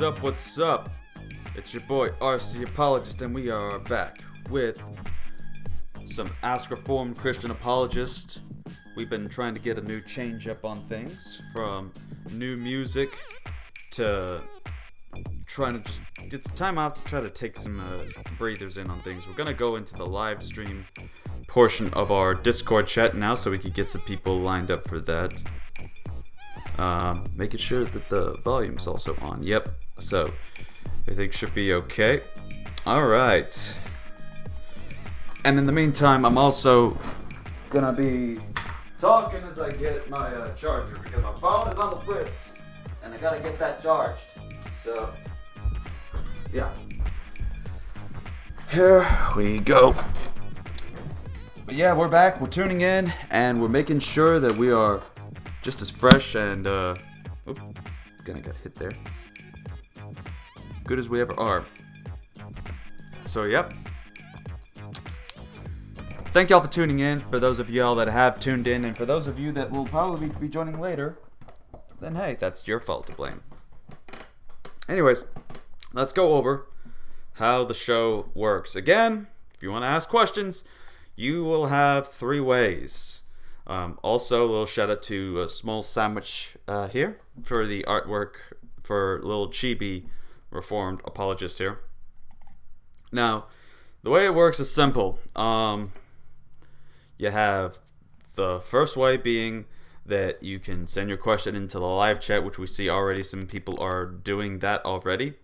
up, what's up? It's your boy RC Apologist, and we are back with some Ask Reformed Christian Apologist. We've been trying to get a new change up on things, from new music to trying to just get some time out to try to take some breathers in on things. We're gonna go into the live stream portion of our Discord chat now, so we can get some people lined up for that. Making sure that the volume's also on. Yep, so everything should be okay. Alright. And in the meantime, I'm also gonna be talking as I get my charger, because my phone is on the fritz and I gotta get that charged. So, yeah. Here we go. But yeah, we're back, we're tuning in, and we're making sure that we are just as fresh and, oops, gonna get hit there. Good as we ever are. So, yep. Thank y'all for tuning in. For those of y'all that have tuned in, and for those of you that will probably be joining later, then hey, that's your fault to blame. Anyways, let's go over how the show works. Again, if you want to ask questions, you will have 3 ways. Also, a little shout out to a small sandwich here for the artwork for little chibi Reformed Apologist here. Now, the way it works is simple. You have the first way being that you can send your question into the live chat, which we see already some people are doing that already.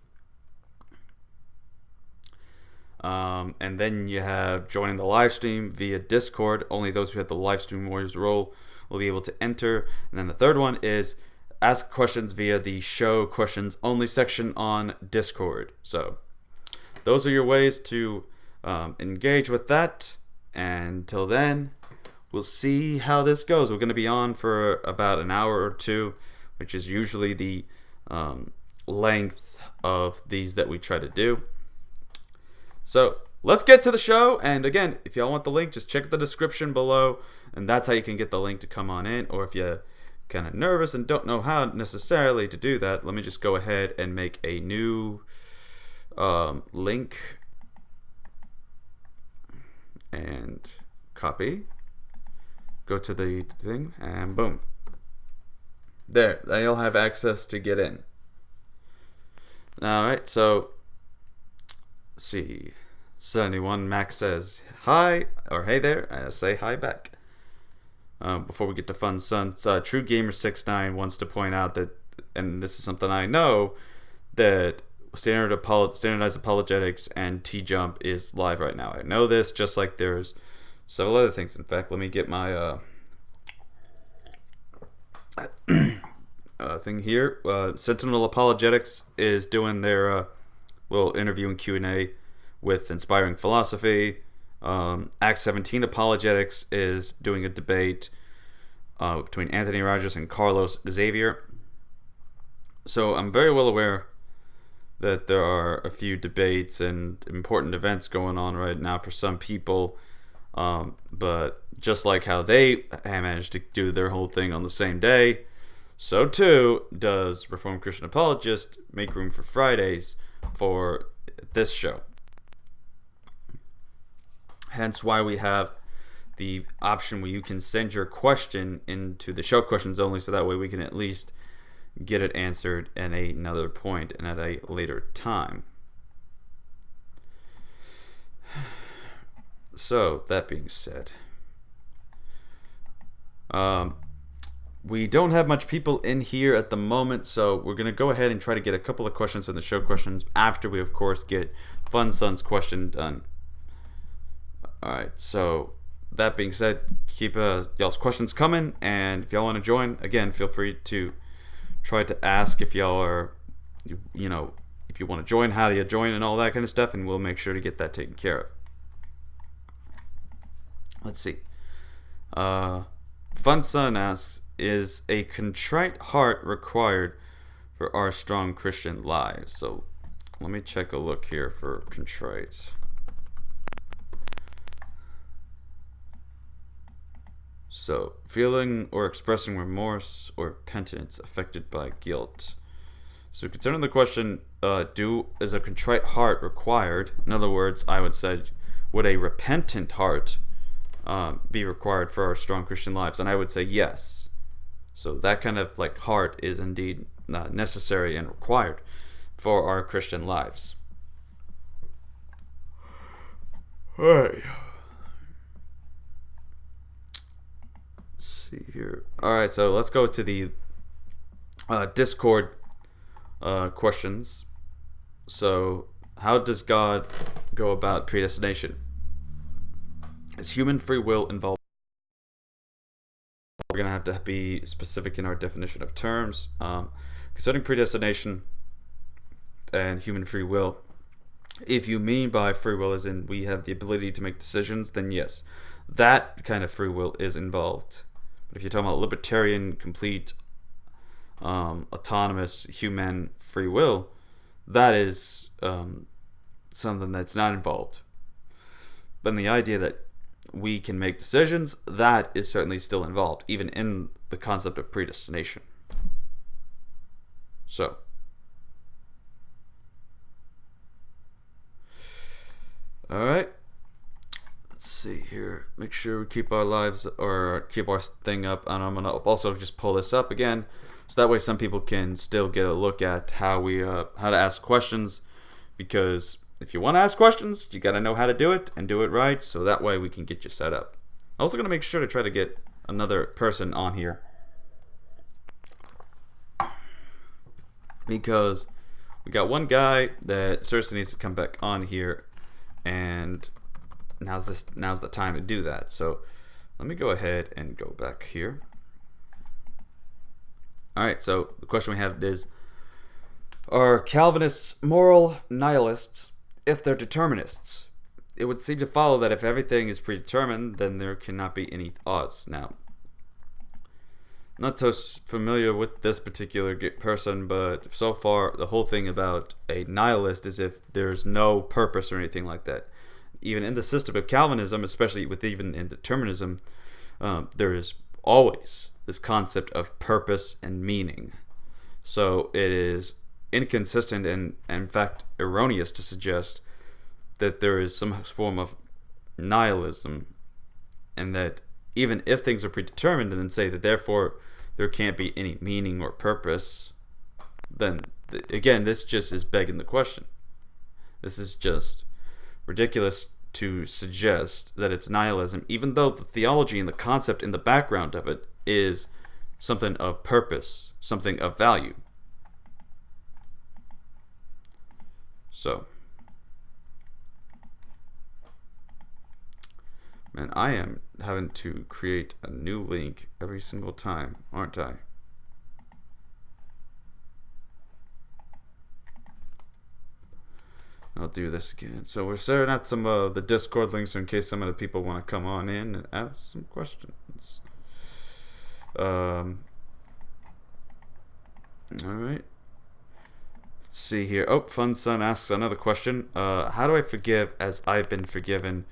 And then you have joining the live stream via Discord. Only those who have the live stream Warriors role will be able to enter. And then the third one is ask questions via the show questions only section on Discord. So those are your ways to engage with that. And until then, we'll see how this goes. We're going to be on for about an hour or 2, which is usually the length of these that we try to do. So let's get to the show. And again, if y'all want the link, just check the description below, and that's how you can get the link to come on in. Or if you're kind of nervous and don't know how necessarily to do that, let me just go ahead and make a new link and copy. Go to the thing and boom. There, now you'll have access to get in. Alright, so let's see. 71 Max says hi, or hey there. I say hi back. Before we get to Fun Sons, True Gamer 69 wants to point out that, and this is something I know, that Standardized Apologetics and T-Jump is live right now. I know this, just like there's several other things. In fact, let me get my thing here. Sentinel Apologetics is doing their little interview and Q&A with Inspiring Philosophy. Act 17 Apologetics is doing a debate between Anthony Rogers and Carlos Xavier. So I'm very well aware that there are a few debates and important events going on right now for some people. But just like how they managed to do their whole thing on the same day, so too does Reformed Christian Apologist make room for Fridays for this show. Hence why we have the option where you can send your question into the show questions only, so that way we can at least get it answered at another point and at a later time. So, that being said, we don't have much people in here at the moment, so we're going to go ahead and try to get a couple of questions in the show questions after we, of course, get Fun Son's question done. Alright, so that being said, keep y'all's questions coming, and if y'all want to join, again, feel free to try to ask if y'all are, you know, if you want to join, how do you join and all that kind of stuff, and we'll make sure to get that taken care of. Let's see. Fun Son asks, is a contrite heart required for our strong Christian lives? So let me check a look here for contrite. So, feeling or expressing remorse or repentance affected by guilt. So concerning the question, is a contrite heart required? In other words, I would say, would a repentant heart be required for our strong Christian lives? And I would say yes. So that kind of like heart is indeed necessary and required for our Christian lives. Hey. Let's see here. All right, so let's go to the Discord questions. So, how does God go about predestination? Is human free will involved? We're going to have to be specific in our definition of terms. Concerning predestination and human free will, if you mean by free will as in we have the ability to make decisions, then yes, that kind of free will is involved. But if you're talking about libertarian, complete, autonomous human free will, that is something that's not involved. But in the idea that we can make decisions, that is certainly still involved, even in the concept of predestination. So, all right. Let's see here. Make sure we keep our lives or keep our thing up, and I'm gonna also just pull this up again, so that way some people can still get a look at how to ask questions. Because if you want to ask questions, you got to know how to do it and do it right, so that way we can get you set up. I'm also going to make sure to try to get another person on here, because we got one guy that seriously needs to come back on here, and now's the time to do that. So let me go ahead and go back here. All right, so the question we have is, are Calvinists moral nihilists if they're determinists? It would seem to follow that if everything is predetermined, then there cannot be any odds. Now, not so familiar with this particular person, but so far the whole thing about a nihilist is if there's no purpose or anything like that. Even in the system of Calvinism, especially even in determinism, there is always this concept of purpose and meaning. So it is inconsistent and in fact erroneous to suggest that there is some form of nihilism, and that even if things are predetermined, and then say that therefore there can't be any meaning or purpose, then again, this just is begging the question. This is just ridiculous to suggest that it's nihilism, even though the theology and the concept in the background of it is something of purpose, something of value. So, man, I am having to create a new link every single time, aren't I? I'll do this again. So we're sharing out some of the Discord links in case some of the people want to come on in and ask some questions. All right. Let's see here. Oh, Fun Son asks another question. How do I forgive as I've been forgiven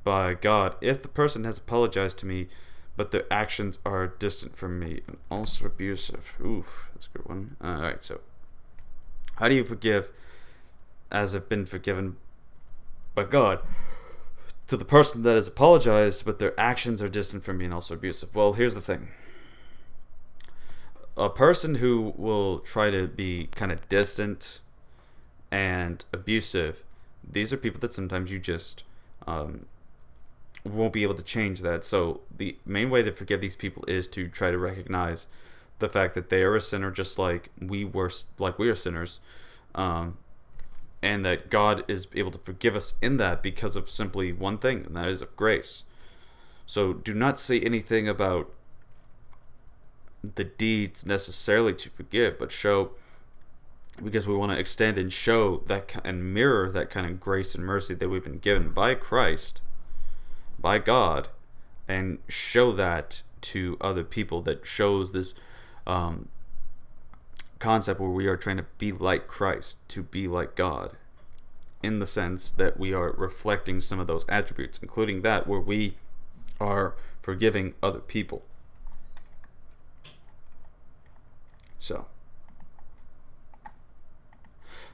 by God if the person has apologized to me, but their actions are distant from me and also abusive? Oof, that's a good one. All right. So, how do you forgive as I've been forgiven by God to the person that has apologized, but their actions are distant from me and also abusive? Well, here's the thing. A person who will try to be kind of distant and abusive, these are people that sometimes you just won't be able to change that. So the main way to forgive these people is to try to recognize the fact that they are a sinner, just like we are sinners, and that God is able to forgive us in that because of simply one thing, and that is of grace. So do not say anything about the deeds necessarily to forgive, but show, because we want to extend and show that and mirror that kind of grace and mercy that we've been given by Christ, by God, and show that to other people. That shows this concept where we are trying to be like Christ, to be like God, in the sense that we are reflecting some of those attributes, including that where we are forgiving other people. So,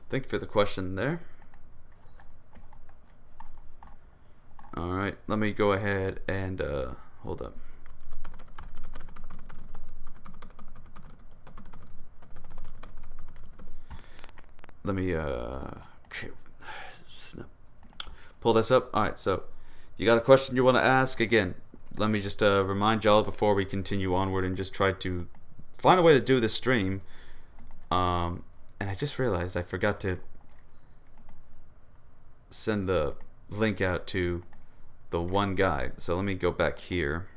Thank you for the question there. All right, let me go ahead and hold up. Let me pull this up. All right, so you got a question you want to ask? Again, let me just remind y'all before we continue onward and just try to find a way to do this stream. And I just realized I forgot to send the link out to the one guy. So let me go back here.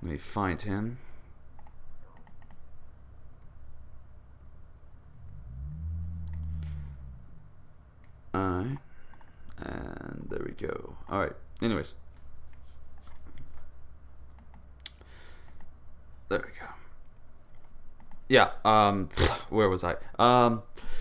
Let me find him. Alright. And there we go. Alright. Anyways. There we go. Yeah, where was I?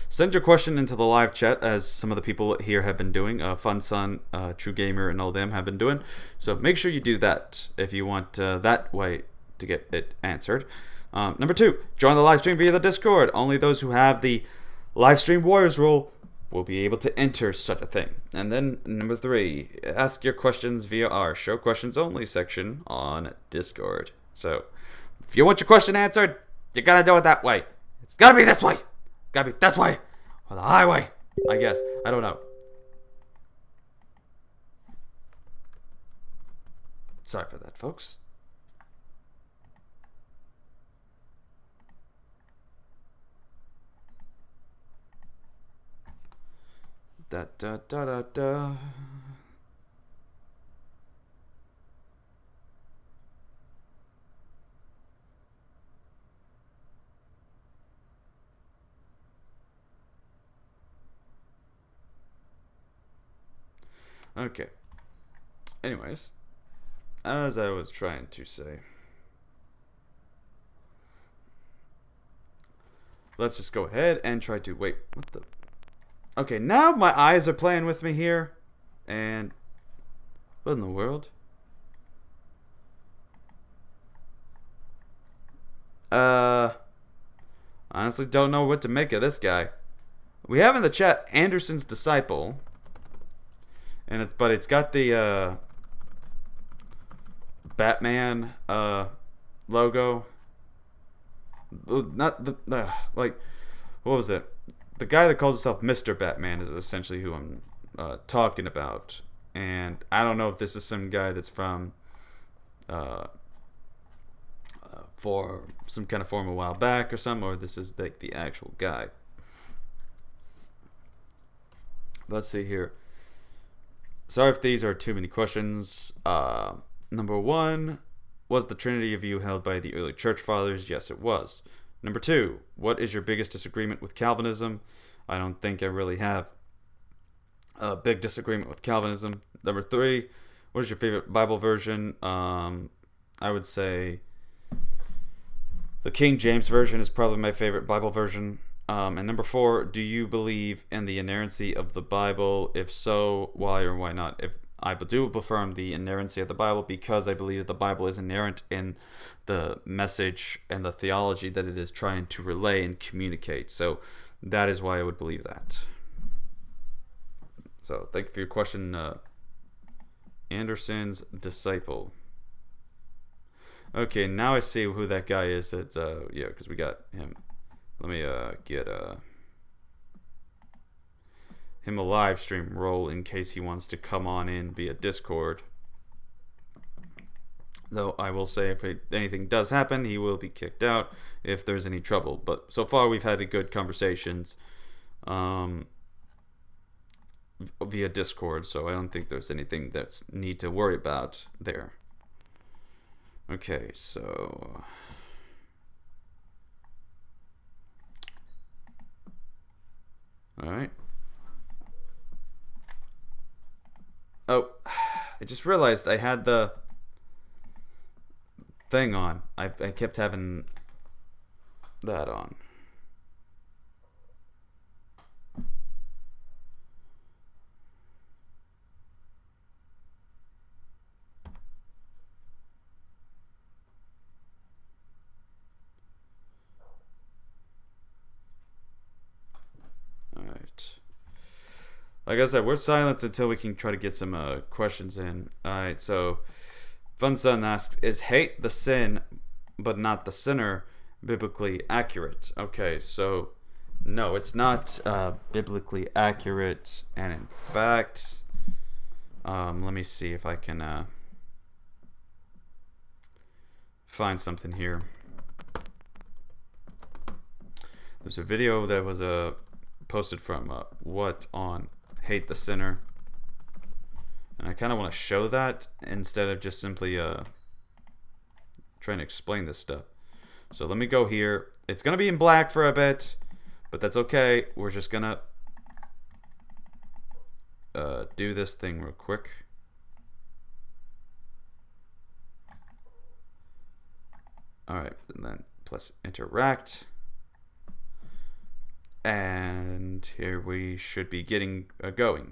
Send your question into the live chat, as some of the people here have been doing. Fun Sun, True Gamer, and all them have been doing. So make sure you do that if you want that way to get it answered. Number 2, join the live stream via the Discord. Only those who have the live stream Warriors role will be able to enter such a thing. And then number 3, ask your questions via our Show Questions Only section on Discord. So if you want your question answered, you gotta do it that way. It's gotta be this way. Gotta be this way. Or the highway, I guess. I don't know. Sorry for that, folks. Da da da da da. Okay. Anyways, as I was trying to say, let's just go ahead and try to wait. What the? Okay, now my eyes are playing with me here, and what in the world? Honestly, don't know what to make of this guy. We have in the chat Anderson's Disciple. And it's got the Batman logo. Not the like, what was it? The guy that calls himself Mr. Batman is essentially who I'm talking about. And I don't know if this is some guy that's from for some kind of forum a while back or something, or this is like the actual guy. Let's see here. Sorry if these are too many questions. Number 1, was the Trinity view held by the early church fathers? Yes, it was. Number 2, what is your biggest disagreement with Calvinism? I don't think I really have a big disagreement with Calvinism. Number 3, what is your favorite Bible version? I would say the King James Version is probably my favorite Bible version. And number 4, do you believe in the inerrancy of the Bible? If so, why or why not? If I do affirm the inerrancy of the Bible, because I believe that the Bible is inerrant in the message and the theology that it is trying to relay and communicate. So that is why I would believe that. So thank you for your question, Anderson's Disciple. Okay, now I see who that guy is. That's yeah, because we got him. Let me get him a live stream role in case he wants to come on in via Discord. Though I will say, if anything does happen, he will be kicked out if there's any trouble. But so far, we've had good conversations via Discord, so I don't think there's anything that's need to worry about there. Okay, so all right. Oh, I just realized I had the thing on. I kept having that on. like I said, we're silent until we can try to get some questions in. All right, so Fun Son asks, is hate the sin but not the sinner biblically accurate? Okay, so no, it's not biblically accurate, and in fact, let me see if I can find something here. There's a video that was posted from What on Hate the Sinner, and I kind of want to show that instead of just simply trying to explain this stuff. So let me go here. It's gonna be in black for a bit, but that's okay. We're just gonna do this thing real quick. All right, and then plus interact. And here we should be getting going.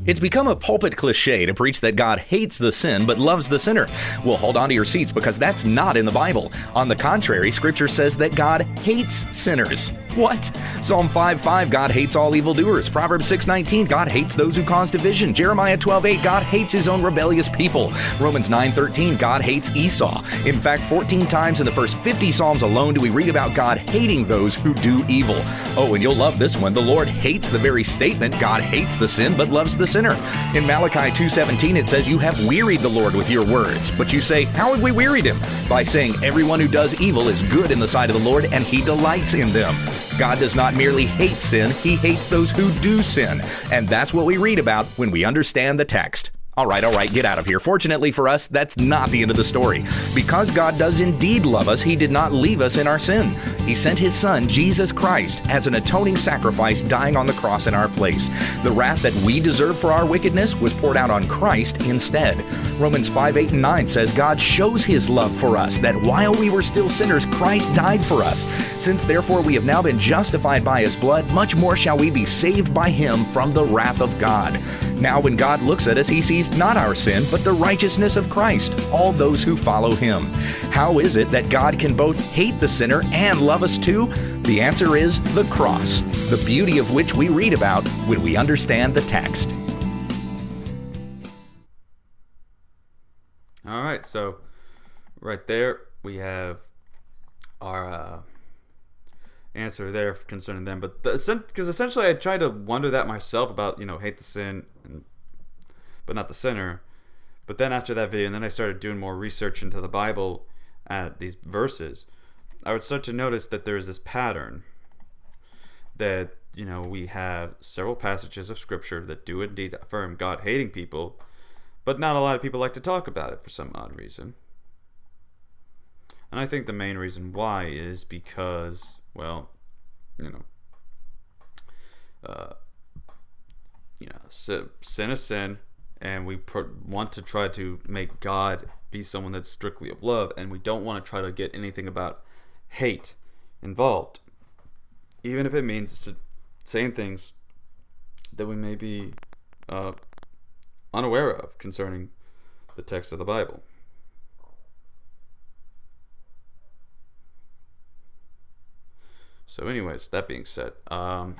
It's become a pulpit cliche to preach that God hates the sin but loves the sinner. Well, hold on to your seats because that's not in the Bible. On the contrary, Scripture says that God hates sinners. What? Psalm 5:5, God hates all evildoers. Proverbs 6:19, God hates those who cause division. Jeremiah 12:8, God hates his own rebellious people. Romans 9:13, God hates Esau. In fact, 14 times in the first 50 Psalms alone do we read about God hating those who do evil. Oh, and you'll love this one. The Lord hates the very statement, God hates the sin but loves the sinner. In Malachi 2:17, it says, you have wearied the Lord with your words. But you say, how have we wearied him? By saying, everyone who does evil is good in the sight of the Lord, and he delights in them. God does not merely hate sin, he hates those who do sin. And that's what we read about when we understand the text. All right, get out of here. Fortunately for us, that's not the end of the story. Because God does indeed love us, he did not leave us in our sin. He sent his Son, Jesus Christ, as an atoning sacrifice, dying on the cross in our place. The wrath that we deserve for our wickedness was poured out on Christ instead. Romans 5:8 and 9 says, God shows his love for us, that while we were still sinners, Christ died for us. Since therefore we have now been justified by his blood, much more shall we be saved by him from the wrath of God. Now when God looks at us, he sees not our sin, but the righteousness of Christ, all those who follow him. How is it that God can both hate the sinner and love us too? The answer is the cross, the beauty of which we read about when we understand the text. All right, so right there we have our answer there concerning them. But because essentially I tried to wonder that myself about, hate the sin, but not the sinner. But then after that video, and then I started doing more research into the Bible at these verses, I would start to notice that there's this pattern that, we have several passages of Scripture that do indeed affirm God hating people, but not a lot of people like to talk about it for some odd reason. And I think the main reason why is because, sin is sin, and we want to try to make God be someone that's strictly of love, and we don't want to try to get anything about hate involved, even if it means saying things that we may be unaware of concerning the text of the Bible. So anyways, that being said, hold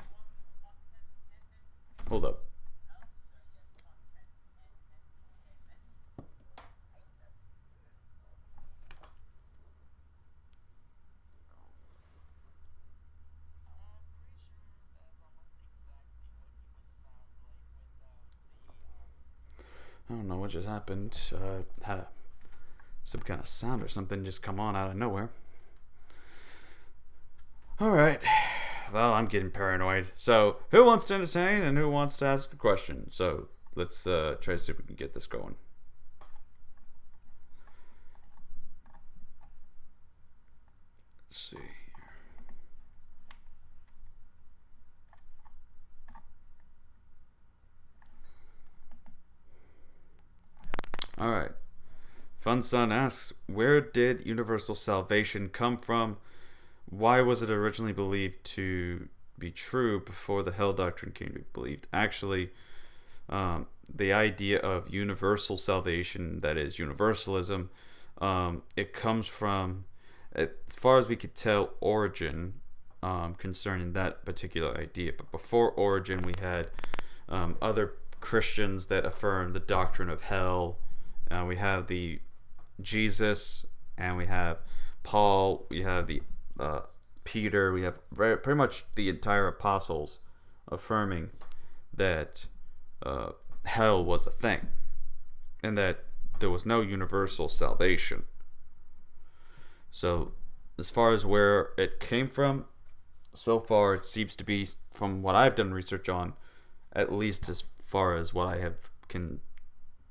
up. I don't know what just happened. Had some kind of sound or something just come on out of nowhere. Alright. Well, I'm getting paranoid. So, who wants to entertain and who wants to ask a question? So, let's try to see if we can get this going. Let's see. Alright. Fun Son asks, where did universal salvation come from? Why was it originally believed to be true before the hell doctrine came to be believed? Actually, the idea of universal salvation, that is universalism, it comes from, as far as we could tell, Origen, concerning that particular idea. But before Origen, we had other Christians that affirm the doctrine of hell. We have the Jesus, and we have Paul, we have the Peter, we have pretty much the entire apostles affirming that hell was a thing and that there was no universal salvation. So as far as where it came from, so far it seems to be, from what I've done research on, at least as far as what I can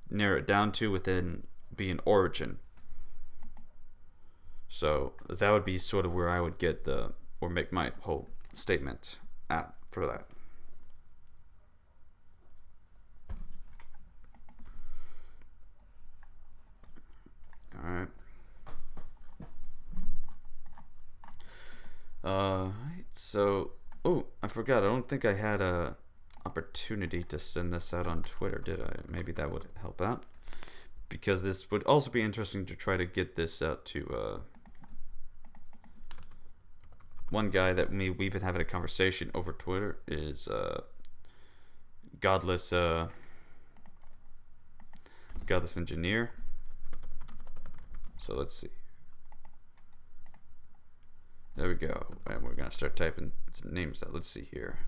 narrow it down to within being Origin. So that would be sort of where I would get or make my whole statement at for that. All right. So, I forgot. I don't think I had a opportunity to send this out on Twitter, did I? Maybe that would help out, because this would also be interesting to try to get this out to one guy that we've been having a conversation over Twitter is godless engineer. So let's see. There we go. And we're gonna start typing some names out. Let's see here.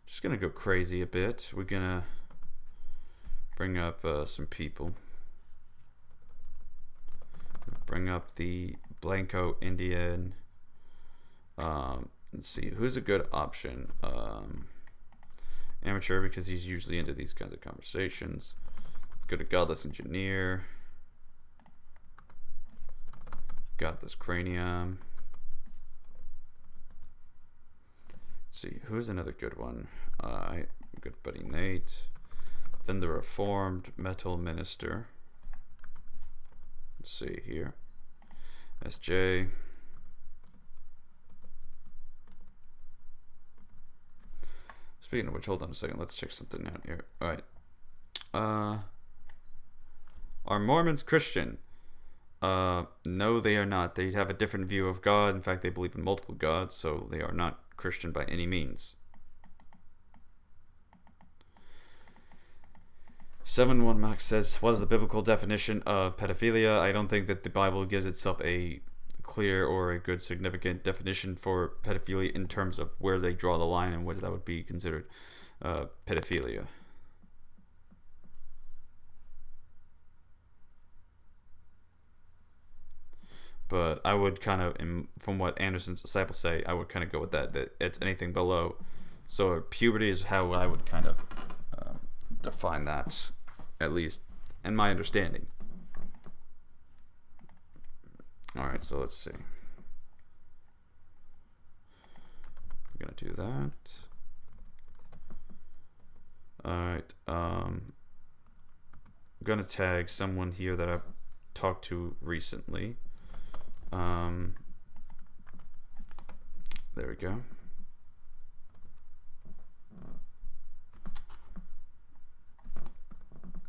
Just gonna go crazy a bit. We're gonna bring up some people. Bring up the Blanco Indian. Let's see, who's a good option? Amateur, because he's usually into these kinds of conversations. Let's go to Godless Engineer. Godless Cranium. Let's see, who's another good one? Good buddy Nate. Then the Reformed Metal Minister. Let's see here. SJ. Speaking of which, hold on a second. Let's check something out here. All right. Are Mormons Christian? No, they are not. They have a different view of God. In fact, they believe in multiple gods, so they are not Christian by any means. 7-1 Max says, what is the biblical definition of pedophilia? I don't think that the Bible gives itself a clear or a good significant definition for pedophilia in terms of where they draw the line and whether that would be considered pedophilia. But I would kind of, from what Anderson's disciples say, I would kind of go with that it's anything below. So puberty is how I would kind of define that, at least in my understanding. Alright, so let's see. We're going to do that. Alright, I'm going to tag someone here that I've talked to recently. There we go.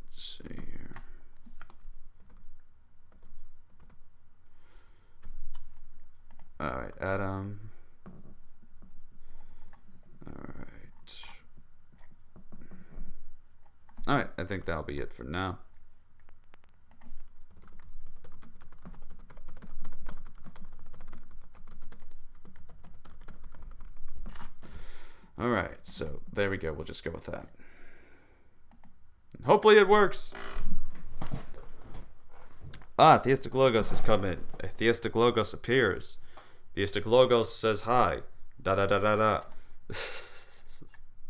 Let's see here. Alright, Adam. Alright, I think that'll be it for now. Alright, so there we go. We'll just go with that. Hopefully it works. Theistic Logos has come in. A Theistic Logos appears. Theistic Logos says hi. Da da da da da.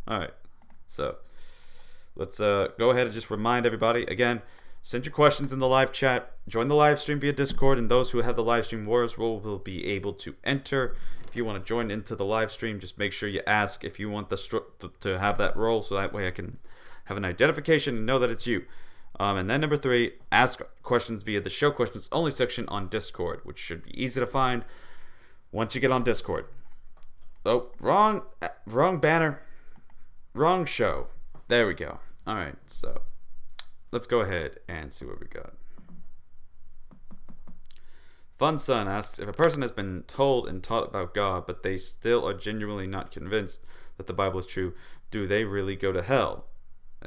Alright, so let's go ahead and just remind everybody again. Send your questions in the live chat. Join the live stream via Discord, and those who have the live stream Warriors role will be able to enter. If you want to join into the live stream, just make sure you ask if you want to have that role, so that way I can have an identification and know that it's you. And then number 3, ask questions via the show questions only section on Discord, which should be easy to find once you get on Discord. Oh, wrong banner, wrong show. There we go. All right, so let's go ahead and see what we got. Fun Sun asks, if a person has been told and taught about God, but they still are genuinely not convinced that the Bible is true, do they really go to hell?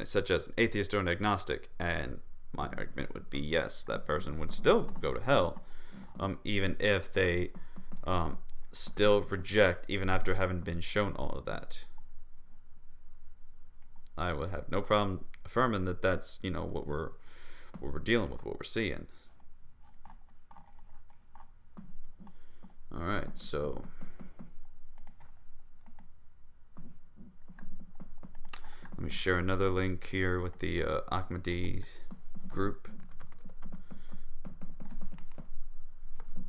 Such as an atheist or an agnostic. And my argument would be yes, that person would still go to hell, even if they still reject, even after having been shown all of that. I would have no problem affirming that that's, what we're dealing with, what we're seeing. All right, so let me share another link here with the Ahmadi group.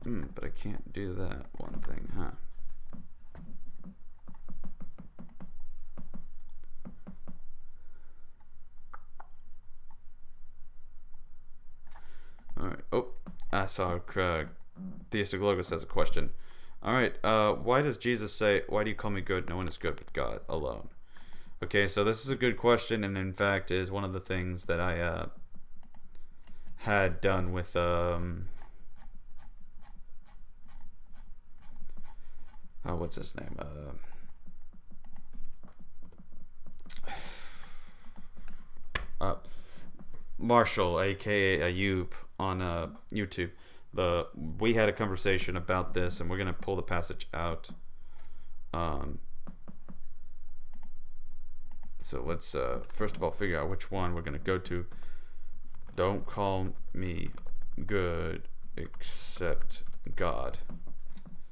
But I can't do that one thing, huh? All right. Oh, I saw Theistic Logos has a question. All right. Why does Jesus say, "Why do you call me good? No one is good but God alone"? Okay, so this is a good question, and in fact is one of the things that I had done with what's his name? Marshall, aka Ayub, on YouTube. We had a conversation about this, and we're gonna pull the passage out. So let's first of all figure out which one we're gonna go to. Don't call me good except God.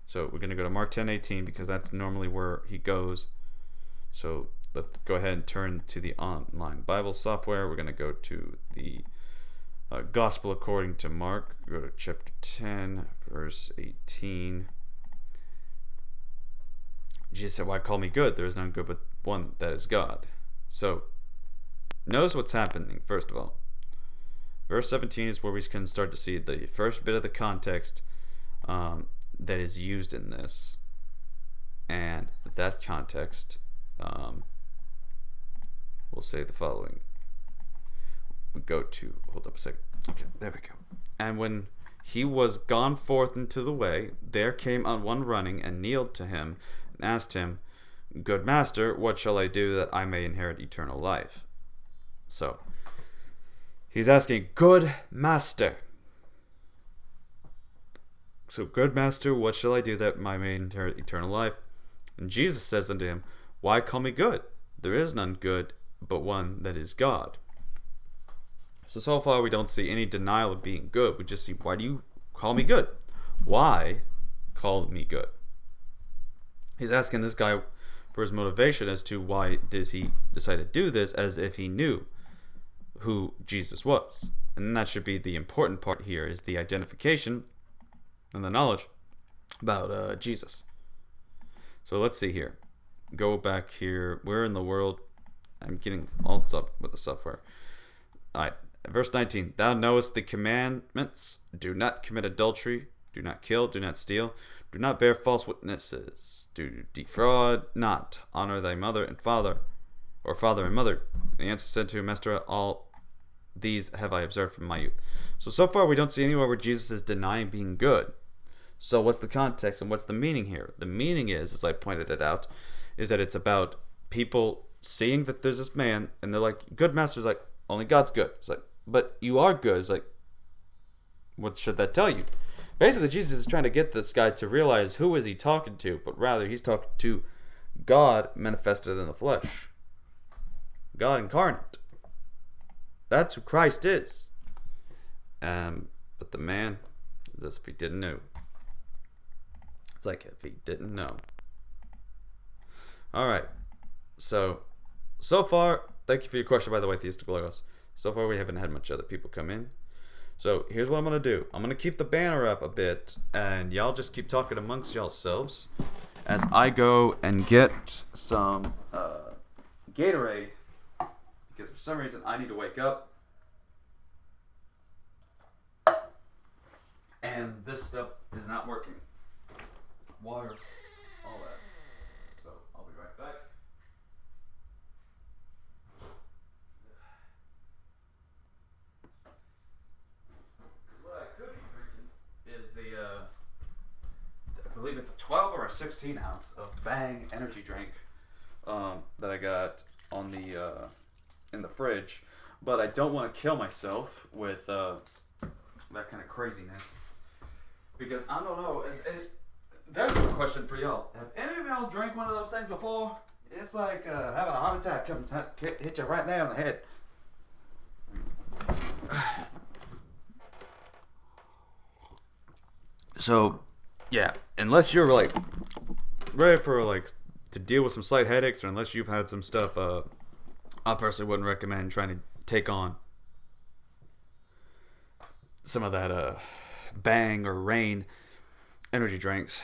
So we're gonna go to Mark 10:18 because that's normally where he goes. So let's go ahead and turn to the online Bible software. We're gonna go to the Gospel according to Mark. Go to chapter 10, verse 18. Jesus said, "Why call me good? There is none good but one, that is God." So notice what's happening, first of all. Verse 17 is where we can start to see the first bit of the context that is used in this. And that context will say the following. We go to, hold up a second. Okay, there we go. "And when he was gone forth into the way, there came on one running and kneeled to him and asked him, 'Good master, what shall I do that I may inherit eternal life?'" So he's asking, "Good master." So, "Good master, what shall I do that I may inherit eternal life?" And Jesus says unto him, "Why call me good? There is none good but one, that is God." So far we don't see any denial of being good. We just see, why do you call me good? Why call me good? He's asking this guy for his motivation as to why does he decide to do this, as if he knew who Jesus was. And that should be the important part here, is the identification and the knowledge about Jesus. So let's see here. Go back here. Where in the world? I'm getting all stuff with the software. Alright, verse 19. "Thou knowest the commandments. Do not commit adultery. Do not kill. Do not steal. Do not bear false witnesses. Do defraud not. Honor thy mother and father, or father and mother." And the answer said to him, "Master, all these have I observed from my youth." So far we don't see anywhere where Jesus is denying being good. So what's the context and what's the meaning here? The meaning is, as I pointed it out, is that it's about people seeing that there's this man, and they're like, "Good master's like, only God's good." It's like, "But you are good." It's like, what should that tell you? Basically, Jesus is trying to get this guy to realize who is he talking to, but rather he's talking to God manifested in the flesh. God incarnate. That's who Christ is. But the man, as if he didn't know. It's like if he didn't know. Alright. So far, thank you for your question, by the way, Theistic Logos. So far, we haven't had much other people come in. So here's what I'm going to do. I'm going to keep the banner up a bit, and y'all just keep talking amongst yourselves as I go and get some Gatorade, because for some reason I need to wake up. And this stuff is not working. Water, all that. So I'll be right back. What I could be drinking is the for a 16 ounce of Bang energy drink that I got on the in the fridge, but I don't want to kill myself with that kind of craziness because I don't know. There's a question for y'all. Have any of y'all drank one of those things before? It's like having a heart attack hit you right there on the head. So, yeah, unless you're like ready for like to deal with some slight headaches, or unless you've had some stuff, I personally wouldn't recommend trying to take on some of that Bang or Rain energy drinks.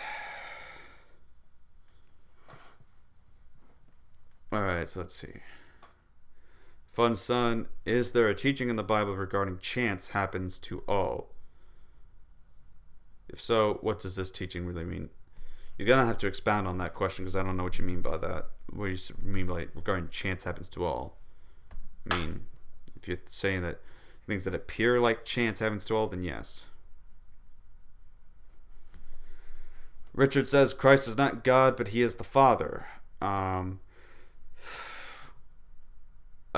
Alright, so let's see. Fun Son, is there a teaching in the Bible regarding chance happens to all? If so, what does this teaching really mean? You're going to have to expound on that question because I don't know what you mean by that. What do you mean by regarding chance happens to all? I mean, if you're saying that things that appear like chance happens to all, then yes. Richard says Christ is not God, but he is the Father. I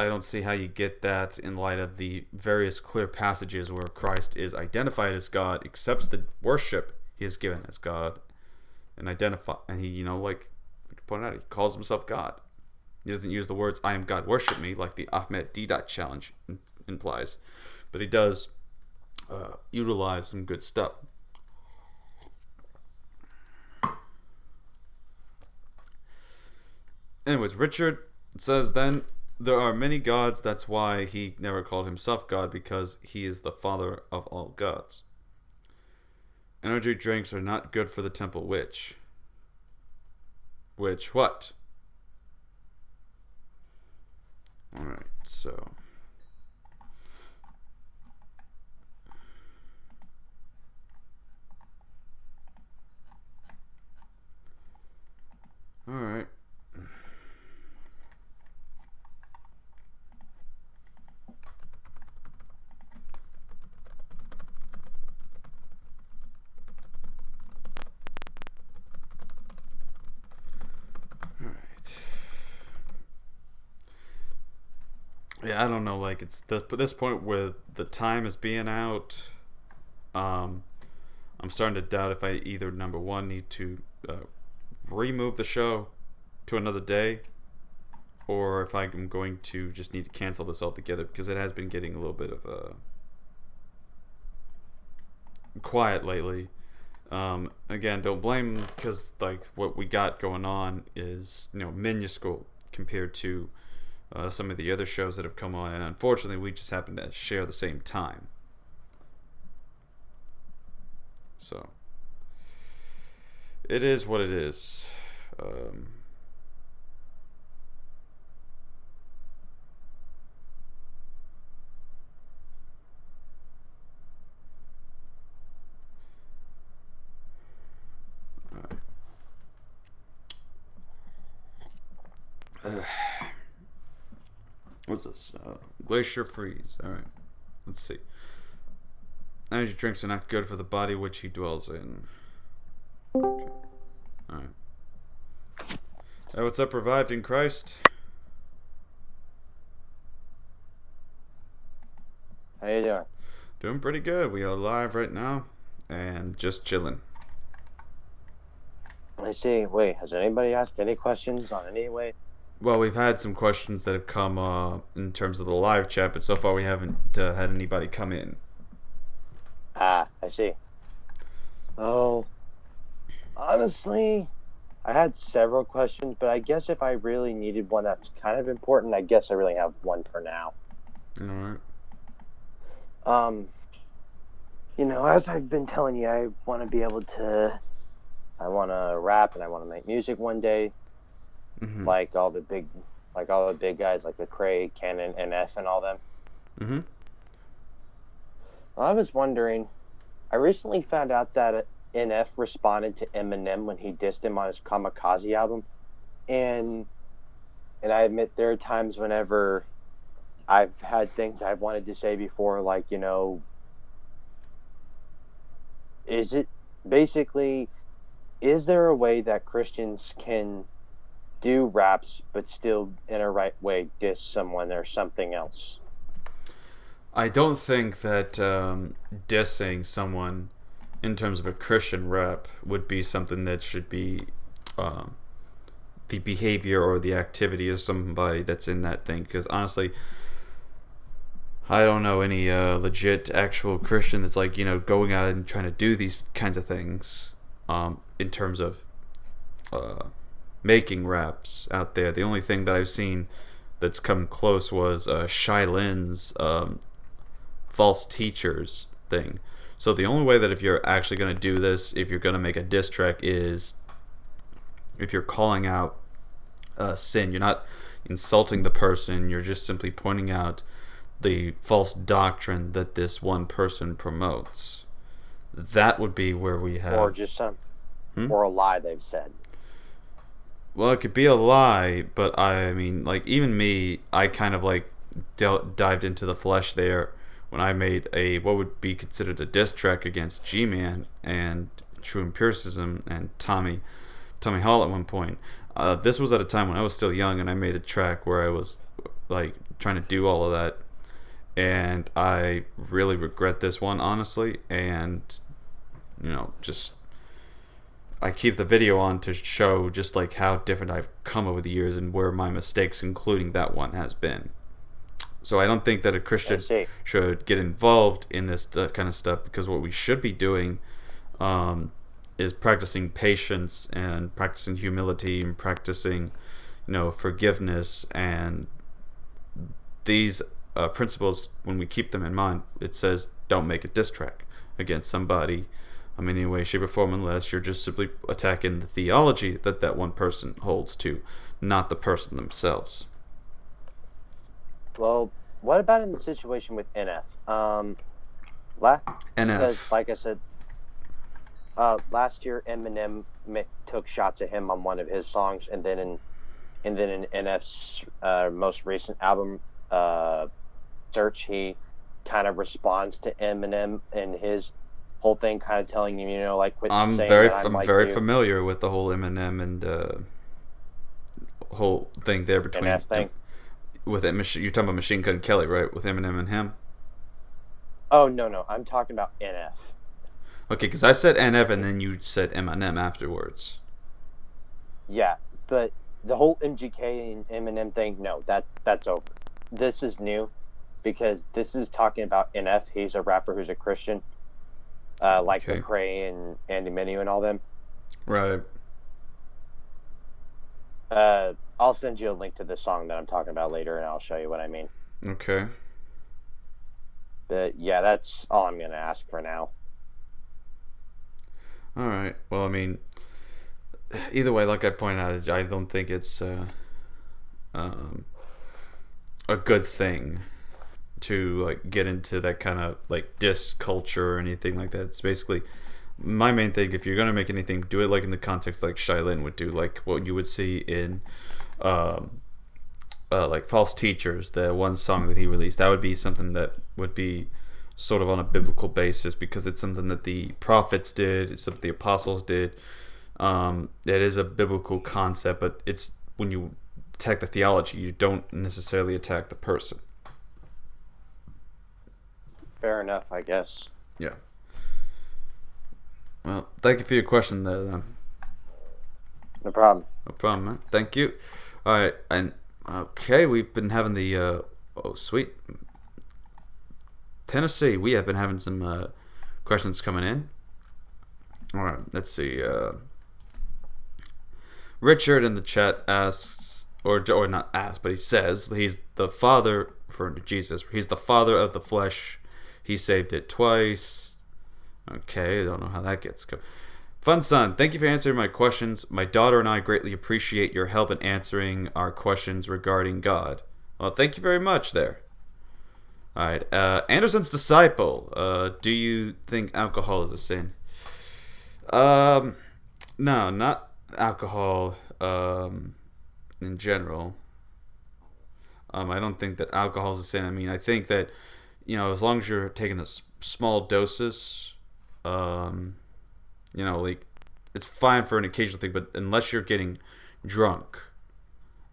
don't see how you get that in light of the various clear passages where Christ is identified as God, accepts the worship he is given as God, and he, like pointed out, he calls himself God. He doesn't use the words "I am God, worship me" like the Ahmed Didat challenge implies, but he does utilize some good stuff. Anyways, Richard says then, there are many gods, that's why he never called himself God, because he is the father of all gods. Energy drinks are not good for the temple witch. Which what? Alright, so... Alright. Yeah, I don't know. Like it's this point where the time is being out. I'm starting to doubt if I either number one need to remove the show to another day, or if I'm going to just need to cancel this altogether because it has been getting a little bit of quiet lately. Again, don't blame because like what we got going on is minuscule compared to some of the other shows that have come on, and unfortunately we just happen to share the same time. So it is what it is. What's this? Glacier freeze. Alright. Let's see. Energy drinks are not good for the body which he dwells in. Okay. Alright. Hey, what's up, Revived in Christ? How you doing? Doing pretty good. We are live right now and just chilling. I see. Wait, has anybody asked any questions on any way? Well, we've had some questions that have come in terms of the live chat, but so far we haven't had anybody come in. Ah, I see. Oh, honestly, I had several questions, but I guess if I really needed one that's kind of important, I guess I really have one for now. Alright. As I've been telling you, I want to rap and I want to make music one day. Mm-hmm. Like all the big guys, like the Craig, Cannon, NF, and all them. Mm-hmm. Well, I was wondering, I recently found out that NF responded to Eminem when he dissed him on his Kamikaze album, and I admit there are times whenever I've had things I've wanted to say before, like, is it basically is there a way that Christians can do raps but still in a right way diss someone or something else? I don't think that dissing someone in terms of a Christian rap would be something that should be um, the behavior or the activity of somebody that's in that thing. Because honestly, I don't know any legit actual Christian that's like, going out and trying to do these kinds of things in terms of making raps out there. The only thing that I've seen that's come close was Shai Lin's false teachers thing. So the only way that if you're actually going to do this, if you're going to make a diss track, is if you're calling out sin. You're not insulting the person. You're just simply pointing out the false doctrine that this one person promotes. That would be where we have... Or just or a lie they've said. Well, it could be a lie, but I mean, like, even me, I kind of, like, dived into the flesh there when I made what would be considered a diss track against G-Man and True Empiricism and Tommy Hall at one point. This was at a time when I was still young, and I made a track where I was, like, trying to do all of that. And I really regret this one, honestly. And, just... I keep the video on to show just like how different I've come over the years and where my mistakes, including that one, has been. So I don't think that a Christian should get involved in this kind of stuff, because what we should be doing is practicing patience and practicing humility and practicing, forgiveness. And these principles, when we keep them in mind, it says don't make a diss track against somebody in any way, shape, or form, unless you're just simply attacking the theology that one person holds to, not the person themselves. Well, what about in the situation with NF? Because, like I said, last year Eminem took shots at him on one of his songs, and then in NF's most recent album, Search, he kind of responds to Eminem and his whole thing, kind of telling him, like, quit saying that I'm very familiar with the whole Eminem and whole thing there between NF thing. With it. You're talking about Machine Gun Kelly, right? With Eminem and him. Oh no, I'm talking about NF. Okay, because I said NF and then you said Eminem afterwards. Yeah, but the whole MGK and Eminem thing, no, that's over. This is new, because this is talking about NF. He's a rapper who's a Christian. Like McCrae and Andy Mineo and all them. Right. I'll send you a link to the song that I'm talking about later, and I'll show you what I mean. Okay. But yeah, that's all I'm gonna ask for now. All right. Well, I mean, either way, like I pointed out, I don't think it's a good thing to like get into that kind of like diss culture or anything like that. It's basically my main thing. If you're gonna make anything, do it like in the context like Shai Lin would do, like what you would see in like False Teachers, the one song that he released. That would be something that would be sort of on a biblical basis, because it's something that the prophets did, it's something the apostles did. It is a biblical concept, but it's when you attack the theology, you don't necessarily attack the person. Fair enough, I guess. Yeah. Well, thank you for your question there, then. No problem. No problem, man. Thank you. All right, and okay, we've been having the oh sweet Tennessee. We have been having some questions coming in. All right, let's see. Richard in the chat asks, or not asks, but he says he's the father, referring to Jesus. He's the father of the flesh. He saved it twice. Okay, I don't know how that gets go. Fun son, thank you for answering my questions. My daughter and I greatly appreciate your help in answering our questions regarding God. Well, thank you very much there. Alright, Anderson's disciple. Do you think alcohol is a sin? No, not alcohol in general. I don't think that alcohol is a sin. I mean, I think that, as long as you're taking small doses, like it's fine for an occasional thing, but unless you're getting drunk,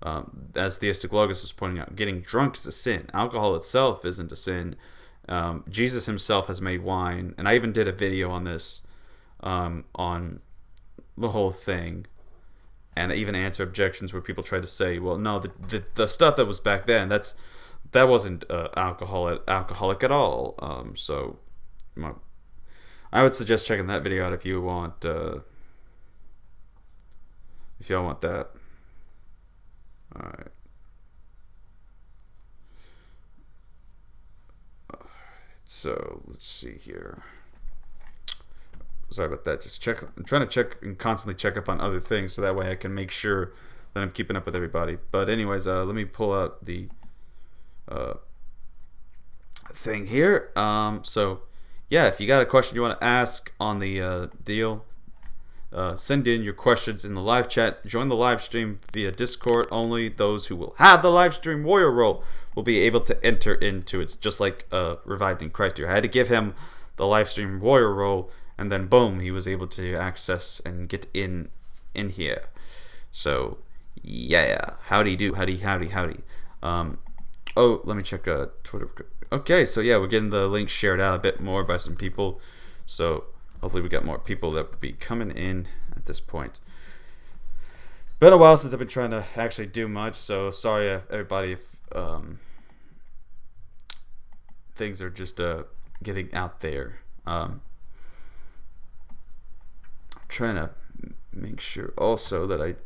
as Theistic Logos is pointing out, getting drunk is a sin. Alcohol itself isn't a sin. Jesus himself has made wine, and I even did a video on this, on the whole thing, and I even answer objections where people try to say, well, no, the stuff that was back then, that wasn't alcoholic at all. So I would suggest checking that video out if you want, if y'all want that. All right. So let's see here. Sorry about that. I'm trying to check and constantly check up on other things so that way I can make sure that I'm keeping up with everybody. But anyways, let me pull out the thing here. So yeah, if you got a question you want to ask on the deal, send in your questions in the live chat. Join the live stream via Discord. Only those who will have the live stream warrior role will be able to enter into it. It's just like Revived in Christ here. I had to give him the live stream warrior role, and then boom, he was able to access and get in here. So yeah, howdy do, howdy. Oh, let me check Twitter. Okay, so yeah, we're getting the link shared out a bit more by some people. So hopefully we got more people that will be coming in at this point. Been a while since I've been trying to actually do much, so sorry everybody if things are just getting out there. Trying to make sure also that I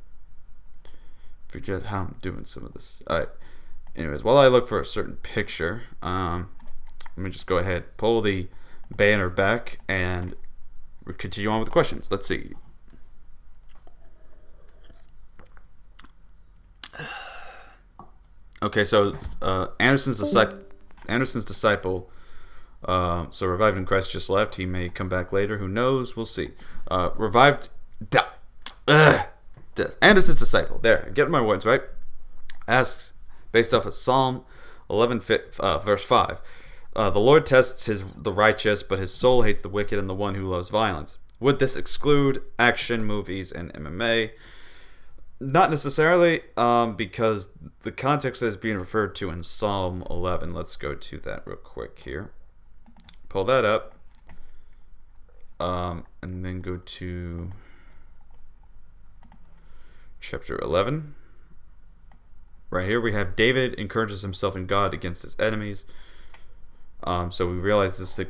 forget how I'm doing some of this. Alright. Anyways, while I look for a certain picture, let me just go ahead, pull the banner back, and continue on with the questions. Let's see. Okay, so Anderson's disciple. So Revived in Christ just left. He may come back later. Who knows? We'll see. Anderson's disciple. There, I'm getting my words right. Asks, based off of Psalm 11, verse 5. The Lord tests the righteous, but his soul hates the wicked and the one who loves violence. Would this exclude action movies and MMA? Not necessarily, because the context that is being referred to in Psalm 11. Let's go to that real quick here. Pull that up, and then go to chapter 11. Right here we have David encourages himself in God against his enemies. So we realize this is the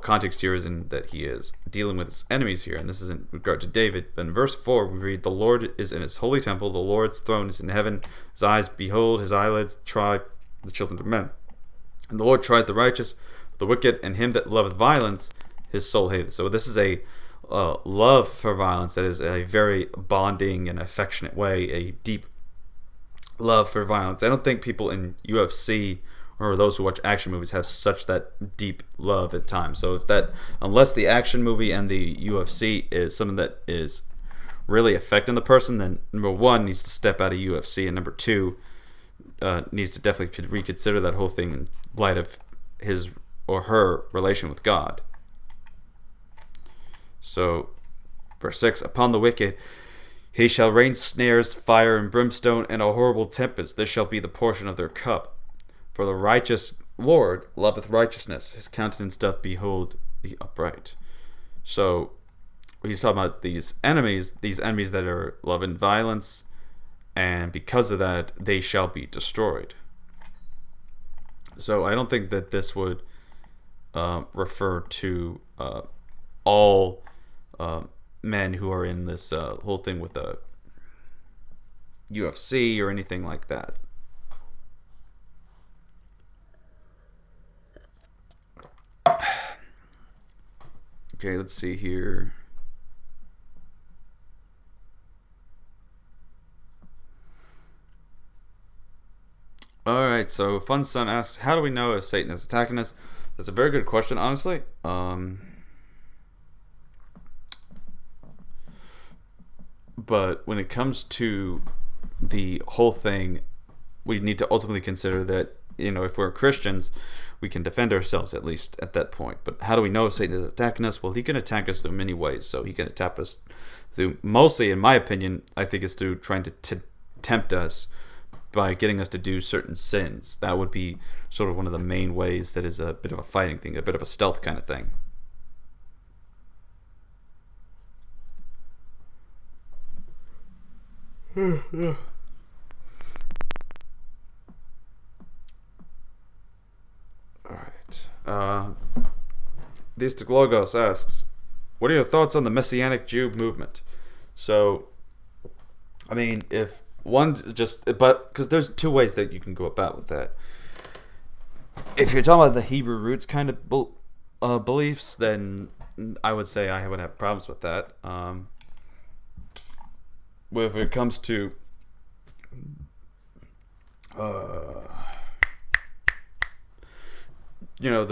context here is in that he is dealing with his enemies here, and this is in regard to David. But in verse 4 we read, the Lord is in his holy temple, the Lord's throne is in heaven, his eyes behold, his eyelids try the children of men. And the Lord tried the righteous, the wicked, and him that loveth violence his soul hateth. So this is a love for violence that is a very bonding and affectionate way, a deep love for violence. I don't think people in UFC or those who watch action movies have such that deep love at times. So unless the action movie and the UFC is something that is really affecting the person, then number one needs to step out of UFC, and number two needs to definitely reconsider that whole thing in light of his or her relation with God. So verse 6, upon the wicked he shall rain snares, fire and brimstone, and a horrible tempest. This shall be the portion of their cup. For the righteous Lord loveth righteousness. His countenance doth behold the upright. So he's talking about these enemies that are loving violence, and because of that, they shall be destroyed. So I don't think that this would refer to all men who are in this whole thing with the UFC or anything like that. Okay, let's see here. Alright, so Fun Son asks, how do we know if Satan is attacking us? That's a very good question, honestly. But when it comes to the whole thing, we need to ultimately consider that if we're Christians, we can defend ourselves at least at that point. But how do we know Satan is attacking us? Well, he can attack us through many ways. So he can attack us through, mostly, in my opinion, I think it's through trying to tempt us by getting us to do certain sins. That would be sort of one of the main ways that is a bit of a fighting thing, a bit of a stealth kind of thing. Alright. Theistic Logos asks, what are your thoughts on the Messianic Jew movement? So, I mean, if one's just, but because there's two ways that you can go about with that. If you're talking about the Hebrew roots kind of beliefs, then I would say I would have problems with that. If it comes to the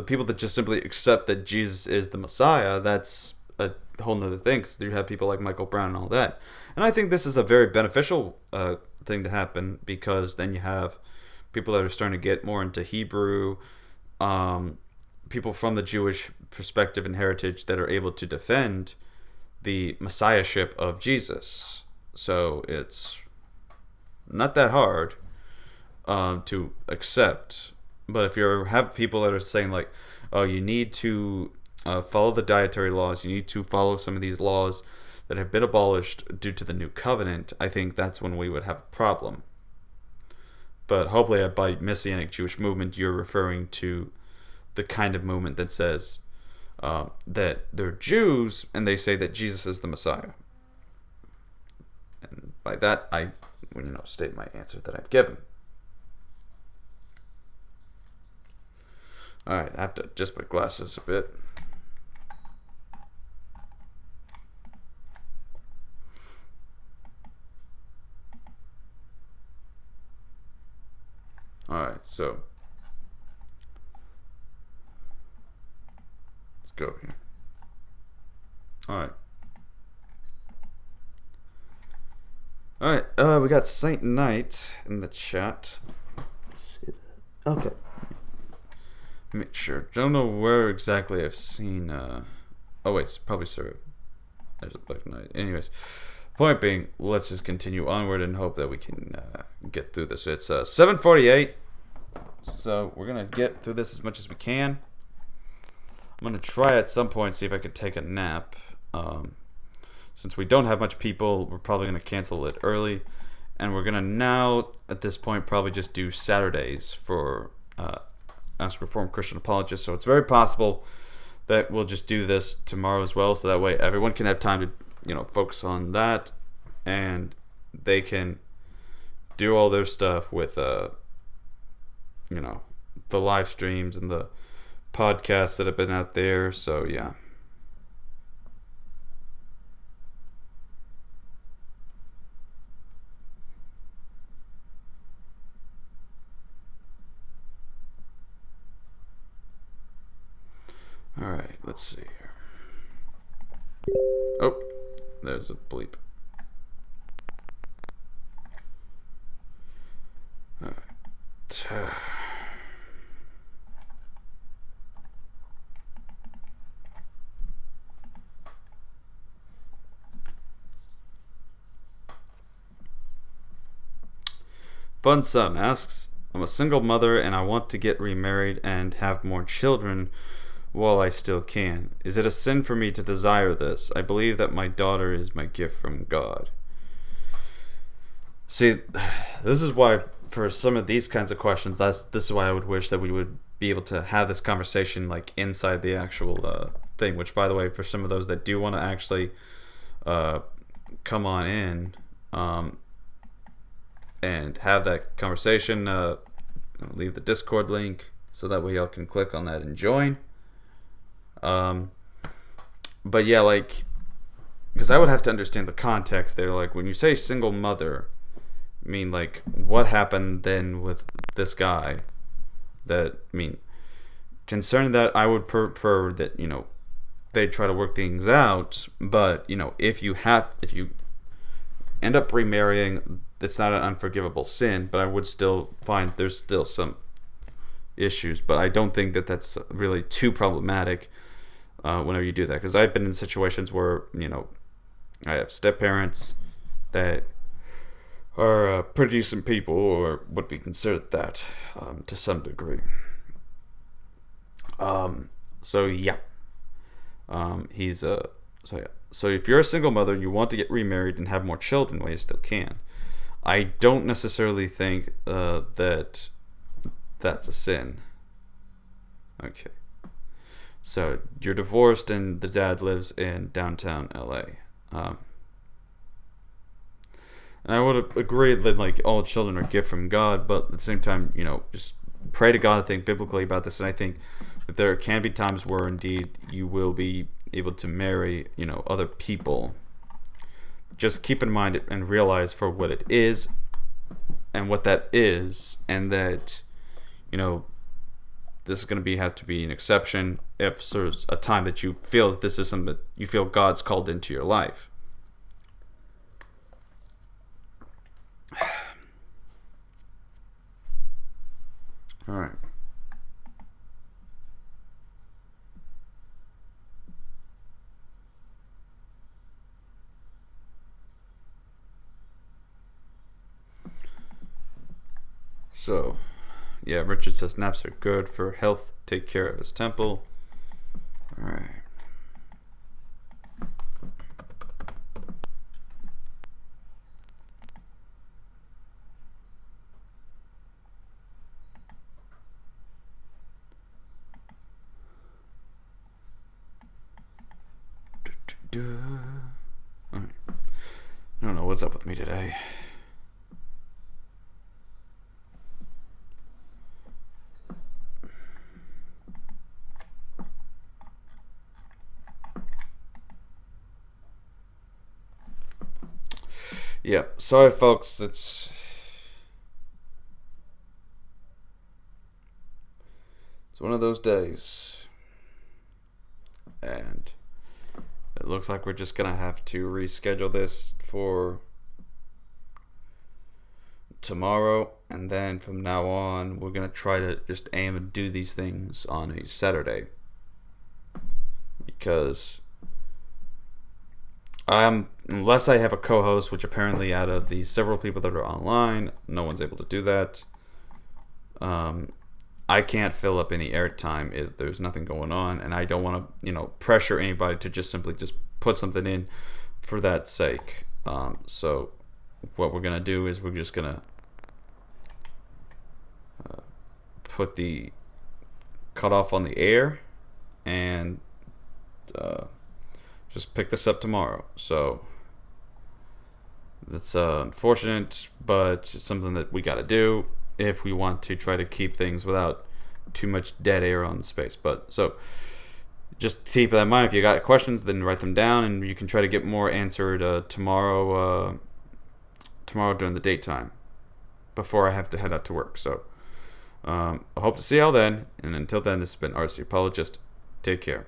people that just simply accept that Jesus is the Messiah, that's a whole nother thing. So you have people like Michael Brown and all that. And I think this is a very beneficial thing to happen, because then you have people that are starting to get more into Hebrew, people from the Jewish perspective and heritage that are able to defend the messiahship of Jesus. So it's not that hard to accept. But if you have people that are saying like, oh, you need to follow the dietary laws, you need to follow some of these laws that have been abolished due to the new covenant, I think that's when we would have a problem. But hopefully by Messianic Jewish movement, you're referring to the kind of movement that says that they're Jews and they say that Jesus is the Messiah. And by that, I state my answer that I've given. Alright, I have to adjust my glasses a bit. Alright, so let's go here. Alright. Alright, we got Saint Knight in the chat. Let's see that. Okay. Make sure. Don't know where exactly I've seen. Oh wait, it's probably Sir. There's a Black Knight. Anyways, point being, let's just continue onward and hope that we can get through this. It's 7:48, so we're gonna get through this as much as we can. I'm gonna try at some point see if I can take a nap. Since we don't have much people, we're probably gonna cancel it early, and we're gonna now at this point probably just do Saturdays for Ask Reformed Christian Apologist. So it's very possible that we'll just do this tomorrow as well, so that way everyone can have time to focus on that, and they can do all their stuff with the live streams and the podcasts that have been out there. So yeah. Alright, let's see here. Oh, there's a bleep. Alright. Fun Son asks, I'm a single mother and I want to get remarried and have more children while I still can. Is it a sin for me to desire this? I believe that my daughter is my gift from God. See, this is why for some of these kinds of questions, this is why I would wish that we would be able to have this conversation like inside the actual thing, which by the way, for some of those that do want to actually come on in and have that conversation, I'll leave the Discord link so that way y'all can click on that and join. But yeah, like, because I would have to understand the context there. Like, when you say single mother, I mean, like, what happened then with this guy? Concerning that, I would prefer that, they try to work things out. But, if you end up remarrying, it's not an unforgivable sin, but I would still find there's still some issues, but I don't think that that's really too problematic whenever you do that, because I've been in situations where, I have step parents that are pretty decent people, or would be considered that to some degree. So yeah, So if you're a single mother and you want to get remarried and have more children, well, you still can. I don't necessarily think that that's a sin. Okay. So you're divorced and the dad lives in downtown LA. And I would agree that like all children are a gift from God, but at the same time, just pray to God, think biblically about this, and I think that there can be times where indeed you will be able to marry, other people. Just keep in mind it and realize for what it is and what that is, and that, this is going to have to be an exception if there's a time that you feel that this is something that you feel God's called into your life. All right. So, yeah, Richard says naps are good for health. Take care of his temple. All right. All right. I don't know what's up with me today. Yeah, sorry folks, it's one of those days, and it looks like we're just gonna have to reschedule this for tomorrow, and then from now on we're gonna try to just aim and do these things on a Saturday, because unless I have a co-host, which apparently out of the several people that are online, no one's able to do that. I can't fill up any airtime if there's nothing going on, and I don't want to, pressure anybody to just simply just put something in for that sake. So what we're gonna do is we're just gonna put the cutoff on the air and just pick this up tomorrow. So that's unfortunate, but it's something that we got to do if we want to try to keep things without too much dead air on the space. But so just keep that in mind. If you got questions, then write them down, and you can try to get more answered tomorrow during the daytime before I have to head out to work. So I hope to see y'all then, and until then, this has been Arts the Apologist. Take care.